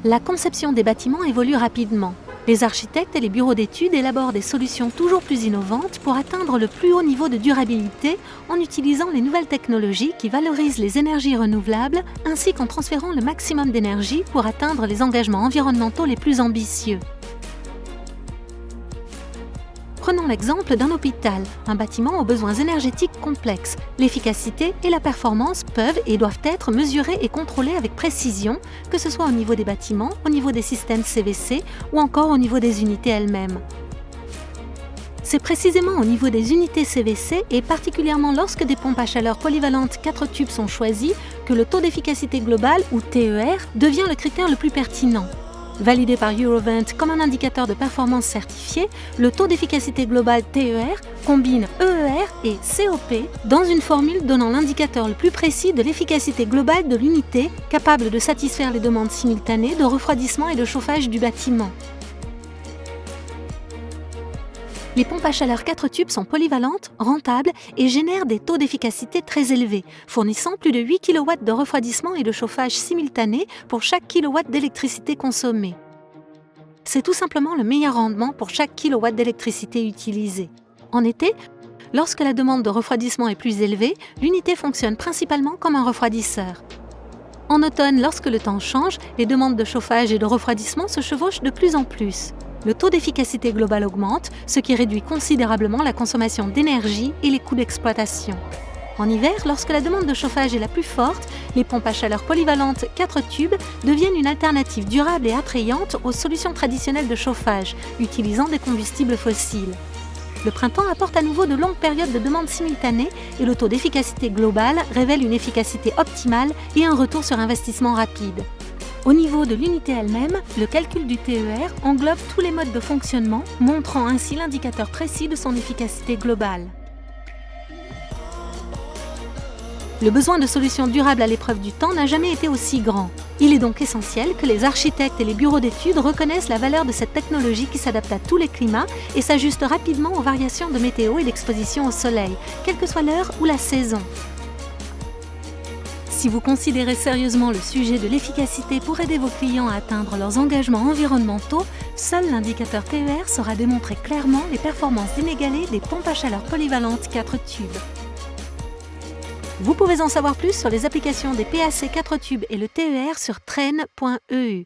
La conception des bâtiments évolue rapidement. Les architectes et les bureaux d'études élaborent des solutions toujours plus innovantes pour atteindre le plus haut niveau de durabilité en utilisant les nouvelles technologies qui valorisent les énergies renouvelables ainsi qu'en transférant le maximum d'énergie pour atteindre les engagements environnementaux les plus ambitieux. Prenons l'exemple d'un hôpital, un bâtiment aux besoins énergétiques complexes. L'efficacité et la performance peuvent et doivent être mesurées et contrôlées avec précision, que ce soit au niveau des bâtiments, au niveau des systèmes CVC ou encore au niveau des unités elles-mêmes. C'est précisément au niveau des unités CVC et particulièrement lorsque des pompes à chaleur polyvalentes 4 tubes sont choisies que le taux d'efficacité globale ou TER devient le critère le plus pertinent. Validé par Eurovent comme un indicateur de performance certifié, le taux d'efficacité globale TER combine EER et COP dans une formule donnant l'indicateur le plus précis de l'efficacité globale de l'unité, capable de satisfaire les demandes simultanées de refroidissement et de chauffage du bâtiment. Les pompes à chaleur 4 tubes sont polyvalentes, rentables et génèrent des taux d'efficacité très élevés, fournissant plus de 8 kW de refroidissement et de chauffage simultanés pour chaque kilowatt d'électricité consommée. C'est tout simplement le meilleur rendement pour chaque kilowatt d'électricité utilisée. En été, lorsque la demande de refroidissement est plus élevée, l'unité fonctionne principalement comme un refroidisseur. En automne, lorsque le temps change, les demandes de chauffage et de refroidissement se chevauchent de plus en plus. Le taux d'efficacité globale augmente, ce qui réduit considérablement la consommation d'énergie et les coûts d'exploitation. En hiver, lorsque la demande de chauffage est la plus forte, les pompes à chaleur polyvalentes 4 tubes deviennent une alternative durable et attrayante aux solutions traditionnelles de chauffage, utilisant des combustibles fossiles. Le printemps apporte à nouveau de longues périodes de demande simultanée et le taux d'efficacité globale révèle une efficacité optimale et un retour sur investissement rapide. Au niveau de l'unité elle-même, le calcul du TER englobe tous les modes de fonctionnement, montrant ainsi l'indicateur précis de son efficacité globale. Le besoin de solutions durables à l'épreuve du temps n'a jamais été aussi grand. Il est donc essentiel que les architectes et les bureaux d'études reconnaissent la valeur de cette technologie qui s'adapte à tous les climats et s'ajuste rapidement aux variations de météo et d'exposition au soleil, quelle que soit l'heure ou la saison. Si vous considérez sérieusement le sujet de l'efficacité pour aider vos clients à atteindre leurs engagements environnementaux, seul l'indicateur TER saura démontrer clairement les performances inégalées des pompes à chaleur polyvalentes 4 tubes. Vous pouvez en savoir plus sur les applications des PAC 4 tubes et le TER sur train.eu.